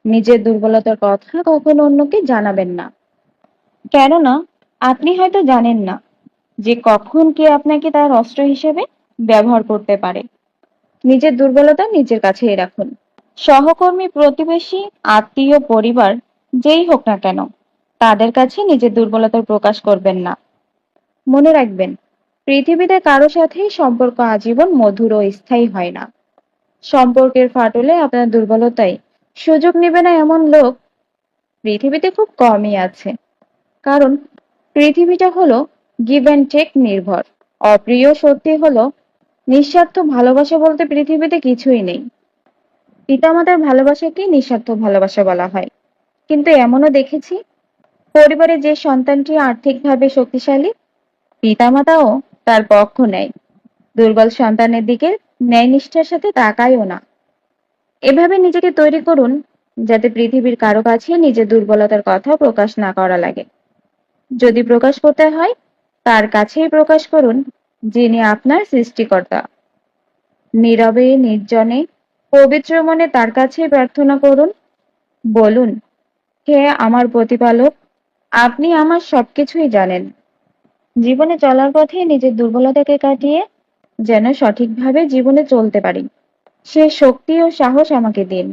নিজের দুর্বলতার কথা কখনো অন্যকে জানাবেন না, কেননা আপনি হয়তো জানেন না যে কখন কে আপনাকে তার অস্ত্র হিসেবে ব্যবহার করতে পারে। নিজের দুর্বলতা নিজের কাছেই রাখুন। সহকর্মী, প্রতিবেশী, আত্মীয়, পরিবার যেই হোক না কেন, তাদের কাছে নিজের দুর্বলতার প্রকাশ করবেন না। মনে রাখবেন, পৃথিবীতে কারো সাথেই সম্পর্ক আজীবন মধুর ও স্থায়ী হয় না। সম্পর্কের ফাটলে আপনার দুর্বলতায় সুযোগ নেবে না এমন লোক পৃথিবীতে খুব কমই আছে। কারণ পৃথিবীটা হলো গিভ অ্যান্ড টেক নির্ভর। অপ্রিয় সত্যি হলো, নিঃস্বার্থ ভালোবাসা বলতে পৃথিবীতে কিছুই নেই। পিতামাতার ভালোবাসাকেই নিঃস্বার্থ ভালোবাসা বলা হয়। কিন্তু এমনও দেখেছি, পরিবারে যে সন্তানটি আর্থিকভাবে শক্তিশালী, পিতামাতাও তার পক্ষ নেয়। দুর্বল সন্তানের দিকে ন্যায়নিষ্ঠার সাথে তাকায়ও না। এভাবে নিজেকে তৈরি করুন যাতে পৃথিবীর কারো কাছে নিজের দুর্বলতার কথা প্রকাশ না করা লাগে। যদি প্রকাশ করতে হয়, তার কাছেই প্রকাশ করুন, যিনি আপনার সৃষ্টিকর্তা। নীরবে, নির্জনে, পবিত্র মনে তার কাছেই প্রার্থনা করুন। বলুন, হে আমার প্রতিপালক, আপনি আমার সবকিছুই জানেন। জীবনে চলার পথে নিজের দুর্বলতাকে কাটিয়ে যেন সঠিকভাবে জীবনে চলতে পারি, সে শক্তি ও সাহস আমাকে দিন।